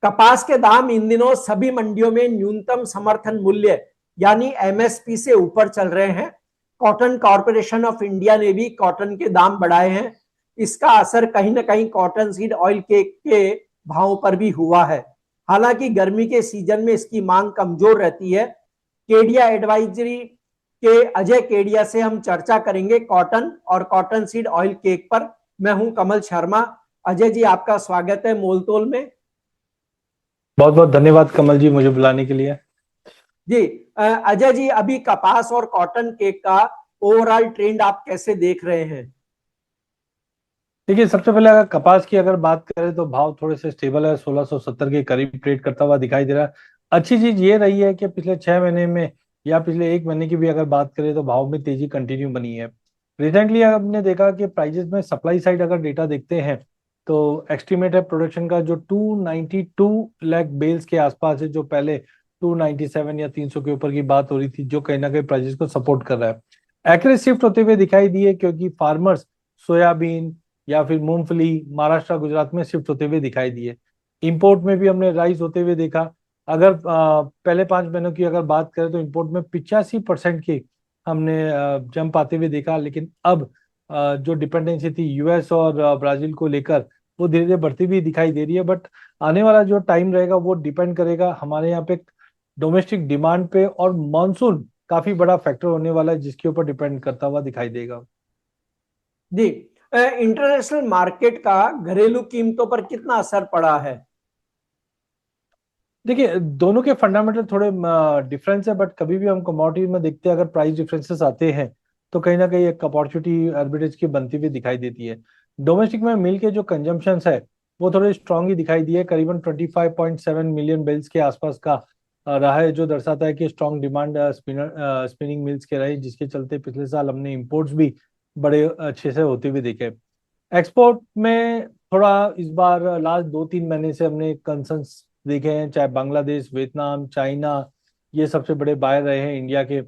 कपास के दाम इन दिनों सभी मंडियों में न्यूनतम समर्थन मूल्य यानी एमएसपी से ऊपर चल रहे हैं। कॉटन कॉरपोरेशन ऑफ इंडिया ने भी कॉटन के दाम बढ़ाए हैं। इसका असर कहीं ना कहीं कॉटन सीड ऑयल के भाव पर भी हुआ है। हालांकि गर्मी के सीजन में इसकी मांग कमजोर रहती है। केडिया एडवाइजरी के अजय केडिया से हम चर्चा करेंगे कॉटन और कॉटन सीड ऑयल केक पर। मैं हूं कमल शर्मा। अजय जी, आपका स्वागत है मोलतोल में। बहुत बहुत धन्यवाद कमल जी, मुझे बुलाने के लिए। जी, अजय जी, अभी कपास और कॉटन केक का ओवरऑल ट्रेंड आप कैसे देख रहे हैं? देखिए, सबसे पहले अगर कपास की अगर बात करें तो भाव थोड़े से स्टेबल है, 1670 के करीब ट्रेड करता हुआ दिखाई दे रहा है। अच्छी चीज ये रही है कि पिछले 6 महीने में या पिछले 1 महीने की भी अगर बात करें तो भाव में तेजी कंटिन्यू बनी है। रिसेंटली हमने देखा कि प्राइजेस में सप्लाई साइड अगर डेटा देखते हैं तो एस्टिमेट है प्रोडक्शन का जो 292 लाख बेल्स के आसपास है, जो पहले 297 या 300 के ऊपर की बात हो रही थी, जो कहीं ना कहीं प्राइजेस को सपोर्ट कर रहा है। एक्यूरेट शिफ्ट होते हुए दिखाई दिए क्योंकि फार्मर्स सोयाबीन या फिर मूंगफली महाराष्ट्र गुजरात में शिफ्ट होते हुए दिखाई दिए। इंपोर्ट में भी हमने राइस होते हुए देखा। अगर पहले 5 महीनों की अगर बात करें तो इंपोर्ट में 85% की हमने जंप आते हुए देखा। लेकिन अब जो डिपेंडेंसी थी यूएस और ब्राजील को लेकर, वो धीरे धीरे बढ़ती हुई दिखाई दे रही है। बट आने वाला जो टाइम रहेगा वो डिपेंड करेगा हमारे यहाँ पे डोमेस्टिक डिमांड पे, और मानसून काफी बड़ा फैक्टर होने वाला है जिसके ऊपर डिपेंड करता हुआ दिखाई देगा। जी, इंटरनेशनल मार्केट का घरेलू कीमतों पर कितना असर पड़ा है? देखिए, दोनों के फंडामेंटल थोड़े डिफरेंस है, बट कभी भी हम कमोडिटी में देखते हैं अगर प्राइस डिफरेंसेस आते हैं तो कहीं ना कहीं एक अपॉर्चुनिटी आर्बिट्रेज की बनती हुई दिखाई देती है। डोमेस्टिक में मिल के जो कंजम्पशन है वो थोड़े स्ट्रांग ही दिखाई दिए, करीबन 25.7 मिलियन बेल्स के आसपास का रहा है, जो दर्शाता है कि स्ट्रांग डिमांड स्पिनिंग मिल्स के रहे, जिसके चलते पिछले साल हमने इम्पोर्ट्स भी बड़े अच्छे से होते हुए देखे। एक्सपोर्ट में थोड़ा इस बार लास्ट 2-3 महीने से हमने कंसर्न्स देखे हैं, चाहे बांग्लादेश, वियतनाम, चाइना, ये सबसे बड़े बायर रहे हैं इंडिया के।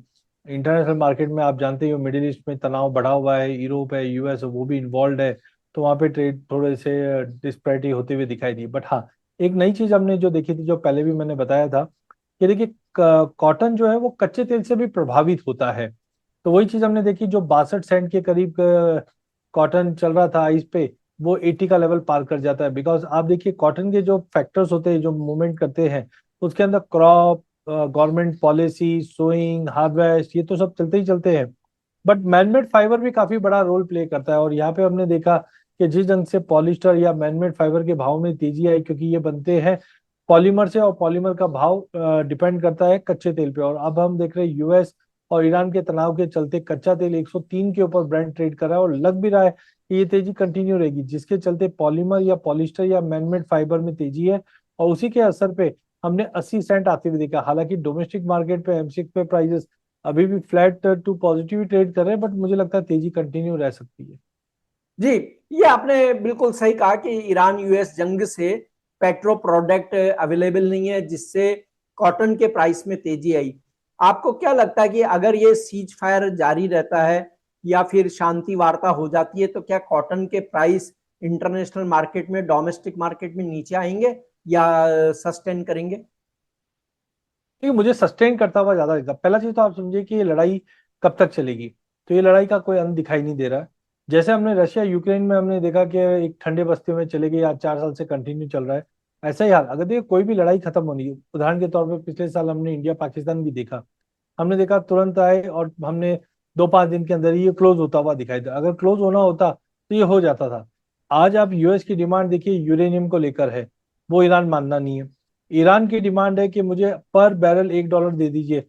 इंटरनेशनल मार्केट में आप जानते ही हो मिडिल ईस्ट में तनाव बढ़ा हुआ है, यूरोप है, यूएस है, वो भी इन्वॉल्व है। तो वहाँ पे ट्रेड थोड़े से डिस्पैरिटी होते हुए दिखाई दी। बट हाँ, एक नई चीज हमने जो देखी थी, जो पहले भी मैंने बताया था कि देखिए, कॉटन जो है वो कच्चे तेल से भी प्रभावित होता है। तो वही चीज हमने देखी, जो 62 सेंट के करीब कॉटन चल रहा था इस पे, वो 80 का लेवल पार कर जाता है। बिकॉज आप देखिए कॉटन के जो फैक्टर्स होते हैं जो मूवमेंट करते हैं, उसके अंदर crop, government policy, sowing, harvest, ये तो सब चलते ही चलते हैं। बट मैनमेड फाइबर भी काफी बड़ा रोल प्ले करता है। और यहाँ पे हमने देखा कि जिस ढंग से पॉलिस्टर या मैनमेड फाइबर के भाव में तेजी आई, क्योंकि ये बनते हैं पॉलीमर से, और पॉलीमर का भाव डिपेंड करता है कच्चे तेल पे। और अब हम देख रहे हैं यूएस और ईरान के तनाव के चलते कच्चा तेल 103 के ऊपर ब्रेंट ट्रेड कर रहा है, और लग भी रहा है कि ये तेजी कंटिन्यू रहेगी, जिसके चलते पॉलीमर या पॉलिस्टर या मैनमेड फाइबर में तेजी है। और उसी के असर पे हमने 80 सेंट आते हुए देखा। हालांकि डोमेस्टिक मार्केट पे एमसीएक्स पे प्राइसेस अभी भी फ्लैट टू पॉजिटिव ट्रेड कर रहे हैं, बट मुझे लगता है तेजी कंटिन्यू रह सकती है। जी, ये आपने बिल्कुल सही कहा कि ईरान यूएस जंग से पेट्रो प्रोडक्ट अवेलेबल नहीं है, जिससे कॉटन के प्राइस में तेजी आई। आपको क्या लगता है कि अगर ये सीज फायर जारी रहता है या फिर शांति वार्ता हो जाती है तो क्या कॉटन के प्राइस इंटरनेशनल मार्केट में, डोमेस्टिक मार्केट में नीचे आएंगे या सस्टेन करेंगे? ठीक, मुझे सस्टेन करता हुआ ज्यादा दिखता। पहला चीज तो आप समझिए कि ये लड़ाई कब तक चलेगी। तो ये लड़ाई का कोई अंत दिखाई नहीं दे रहा है। जैसे हमने रशिया यूक्रेन में हमने देखा कि एक ठंडे बस्ती में चले गई, आज 4 साल से कंटिन्यू चल रहा है। ऐसा ही हाल अगर देखिए कोई भी लड़ाई खत्म होनी है, उदाहरण के तौर पर पिछले साल हमने इंडिया पाकिस्तान भी देखा। हमने देखा तुरंत आए और हमने 2-5 दिन के अंदर ही ये क्लोज होता हुआ दिखाई दिया। अगर क्लोज होना होता तो ये हो जाता था। आज आप यूएस की डिमांड देखिए यूरेनियम को लेकर है, वो ईरान मानना नहीं है। ईरान की डिमांड है कि मुझे पर बैरल $1 दे दीजिए,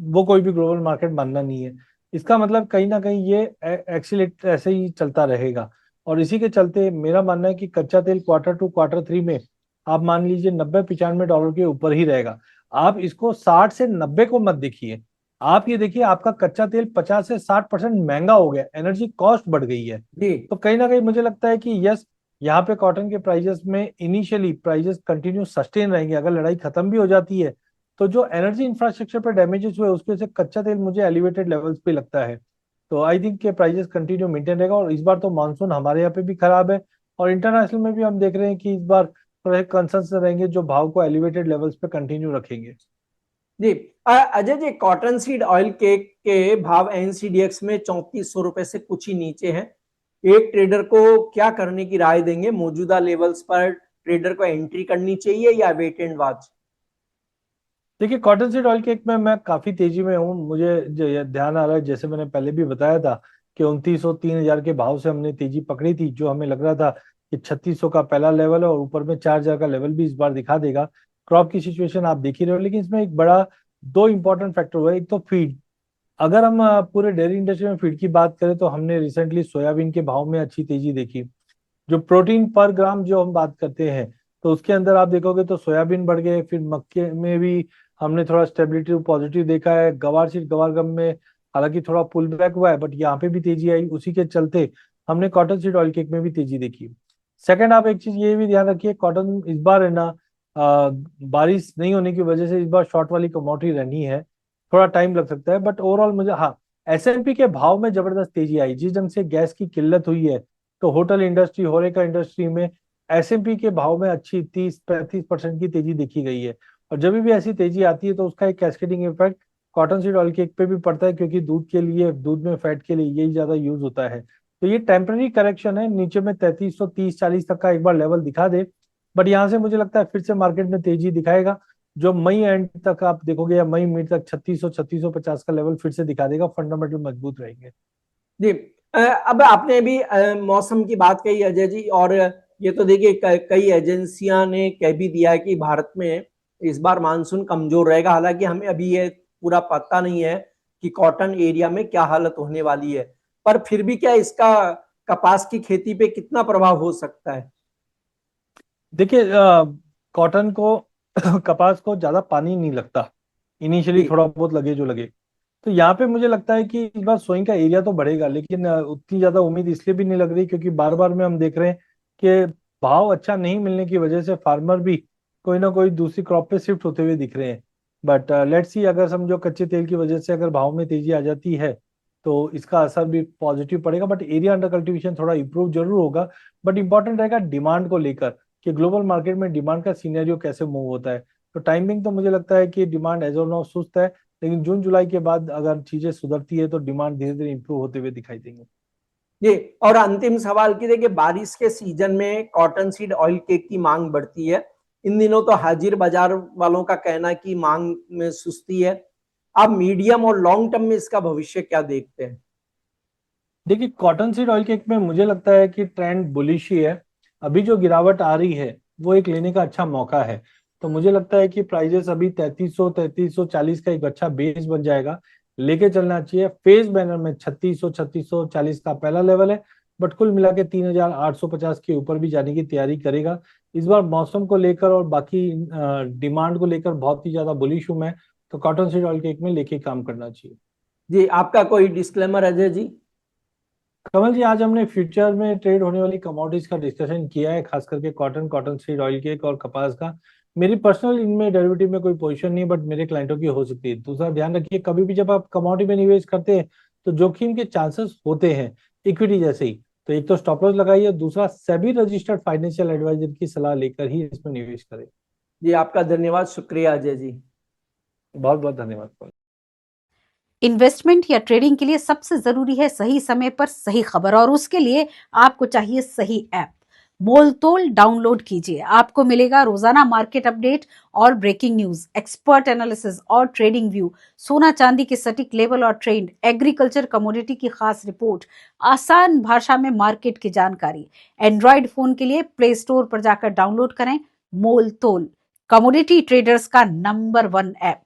वो कोई भी ग्लोबल मार्केट मानना नहीं है। इसका मतलब कहीं ना कहीं ये एक्सीलेट ऐसे ही चलता रहेगा। और इसी के चलते मेरा मानना है कि कच्चा तेल Q2 Q3 में आप मान लीजिए 90-95 डॉलर के ऊपर ही रहेगा। आप इसको 60 से 90 को मत देखिए। आप ये देखिए आपका कच्चा तेल 50 से 60% महंगा हो गया, एनर्जी कॉस्ट बढ़ गई है। जी, तो कहीं ना कहीं मुझे लगता है कि यस, यहाँ पे कॉटन के प्राइजेस में इनिशियली प्राइजेस कंटिन्यू सस्टेन रहेंगे। अगर लड़ाई खत्म भी हो जाती है तो जो एनर्जी इंफ्रास्ट्रक्चर पर डैमेजेस हुए उसके से कच्चा तेल मुझे एलिवेटेड लेवल्स पे लगता है। तो आई थिंक के प्राइजेस कंटिन्यू मेंटेन रहेगा। और इस बार तो मानसून हमारे यहाँ पे भी खराब है, और इंटरनेशनल में भी हम देख रहे हैं कि इस बार थोड़े कंसर्न रहेंगे जो भाव को एलिवेटेड लेवल्स पे कंटिन्यू रखेंगे। जी Ajay ji, cotton seed oil के भाव एनसीडीएक्स में 3400 रुपए से कुछ ही नीचे हैं। एक ट्रेडर को क्या करने की राय देंगे? मौजूदा लेवल्स पर ट्रेडर को एंट्री करनी चाहिए या वेट एंड वॉच? देखिए, कॉटन सीड ऑयल केक में मैं काफी तेजी में हूँ। मुझे ये ध्यान आ रहा है, जैसे मैंने पहले भी बताया था कि 2900 3000 के भाव से हमने तेजी पकड़ी थी, जो हमें लग रहा था कि 3600 का पहला लेवल है और ऊपर में 4000 का लेवल भी इस बार दिखा देगा। क्रॉप की सिचुएशन आप देख ही रहे हो, लेकिन इसमें एक बड़ा दो इंपॉर्टेंट फैक्टर हुआ है। एक तो फीड, अगर हम पूरे डेयरी इंडस्ट्री में फीड की बात करें तो हमने रिसेंटली सोयाबीन के भाव में अच्छी तेजी देखी। जो प्रोटीन पर ग्राम जो हम बात करते हैं, तो उसके अंदर आप देखोगे तो सोयाबीन बढ़ गए, फिर मक्के में भी हमने थोड़ा स्टेबिलिटी पॉजिटिव देखा है। गवार सीड गवार गम में हालांकि थोड़ा पुल बैक हुआ है, बट यहाँ पे भी तेजी आई। उसी के चलते हमने कॉटन सीड ऑयल केक में भी तेजी देखी। सेकंड, आप एक चीज ये भी ध्यान रखिए, कॉटन इस बार है ना, बारिश नहीं होने की वजह से इस बार शॉर्ट वाली कमोडिटी रहनी है, थोड़ा टाइम लग सकता है। बट ओवरऑल मुझे, हाँ, एसएनपी के भाव में जबरदस्त तेजी आई। जिस ढंग से गैस की किल्लत हुई है, तो होटल इंडस्ट्री, होरेका इंडस्ट्री में एसएमपी के भाव में अच्छी 30-35% की तेजी देखी गई है। और जब भी ऐसी तेजी आती है तो उसका एक cascading effect cotton seed oil cake पे भी पड़ता है, क्योंकि दूध के लिए, दूध में फैट के लिए यही ज्यादा यूज होता है। तो ये टेम्पररी करेक्शन है, नीचे में 3330-40 तक का एक बार लेवल दिखा दे, बट यहाँ से मुझे लगता है फिर से मार्केट में तेजी दिखाएगा। जो मई एंड तक आप देखोगे या मई मिड तक 3600-3650 का लेवल फिर से दिखा देगा। फंडामेंटल मजबूत रहेंगे। जी अब आपने भी मौसम की बात कही अजय जी, और ये तो देखिए कई एजेंसियां ने कह भी दिया है कि भारत में इस बार मानसून कमजोर रहेगा। हालांकि हमें अभी ये पूरा पता नहीं है कि कॉटन एरिया में क्या हालत होने वाली है, पर फिर भी क्या इसका कपास की खेती पे कितना प्रभाव हो सकता है? देखिए, कॉटन को कपास को ज्यादा पानी नहीं लगता, इनिशियली जी थोड़ा बहुत लगे जो लगे। तो यहाँ पे मुझे लगता है कि इस बार सोइंग का एरिया तो बढ़ेगा, लेकिन उतनी ज्यादा उम्मीद इसलिए भी नहीं लग रही क्योंकि बार बार में हम देख रहे हैं कि भाव अच्छा नहीं मिलने की वजह से फार्मर भी कोई ना कोई दूसरी क्रॉप पे शिफ्ट होते हुए दिख रहे हैं। बट लेट्स सी, अगर समझो कच्चे तेल की वजह से अगर भाव में तेजी आ जाती है तो इसका असर भी पॉजिटिव पड़ेगा। बट एरिया अंडर कल्टीवेशन थोड़ा इंप्रूव जरूर होगा। बट इंपॉर्टेंट रहेगा डिमांड को लेकर कि ग्लोबल मार्केट में डिमांड का सीनेरियो कैसे मूव होता है। तो टाइमिंग तो मुझे लगता है कि डिमांड एज ऑफ नाउ सुस्त है, लेकिन जून जुलाई के बाद अगर चीजें सुधरती है तो डिमांड धीरे धीरे इंप्रूव होते हुए दिखाई देंगे। जी और अंतिम सवाल की, देखिए बारिश के सीजन में कॉटन सीड ऑयल केक की मांग बढ़ती है। इन दिनों तो हाजिर बाजार वालों का कहना है कि मांग में सुस्ती है। आप मीडियम और लॉन्ग टर्म में इसका भविष्य क्या देखते हैं? देखिए, कॉटन सीड ऑयल केक में मुझे लगता है कि ट्रेंड बुलिश ही है। अभी जो गिरावट आ रही है वो एक लेने का अच्छा मौका है। तो मुझे लगता है कि प्राइजेस अभी 3340 का एक अच्छा बेस बन जाएगा, लेके चलना चाहिए। फेज बैनर में 3640 का पहला लेवल है, बट कुल मिला के 3850 के ऊपर भी जाने की तैयारी करेगा। इस बार मौसम को लेकर और बाकी डिमांड को लेकर बहुत ही ज्यादा बुलिश हूं मैं। तो कॉटन सीड ऑयल केक में लेके काम करना चाहिए। जी आपका कोई डिस्क्लेमर अजय जी? कमल जी, आज हमने फ्यूचर में ट्रेड होने वाली कमोडिटीज का डिस्कशन किया है, खास करके cotton, cotton seed oil cake और कपास का। मेरी पर्सनल इनमें डेरिवेटिव में कोई पोजीशन नहीं है, बट मेरे क्लाइंटों की हो सकती है। दूसरा, ध्यान रखिए, कभी भी जब आप कमोडिटी में निवेश करते हैं तो जोखिम के चांसेस होते हैं, इक्विटी जैसे ही। तो एक तो स्टॉप लॉस लगाइए, दूसरा सेबी रजिस्टर्ड फाइनेंशियल एडवाइजर की सलाह लेकर ही इसमें निवेश करें। जी आपका धन्यवाद, शुक्रिया अजय जी। बहुत बहुत धन्यवाद। इन्वेस्टमेंट या ट्रेडिंग के लिए सबसे जरूरी है सही समय पर सही खबर, और उसके लिए आपको चाहिए सही ऐप। मोलतोल डाउनलोड कीजिए, आपको मिलेगा रोजाना मार्केट अपडेट और ब्रेकिंग न्यूज, एक्सपर्ट एनालिसिस और ट्रेडिंग व्यू, सोना चांदी के सटीक लेवल और ट्रेंड, एग्रीकल्चर कमोडिटी की खास रिपोर्ट, आसान भाषा में मार्केट की जानकारी। एंड्रॉइड फोन के लिए प्ले स्टोर पर जाकर डाउनलोड करें मोलतोल, कमोडिटी ट्रेडर्स का नंबर 1 ऐप।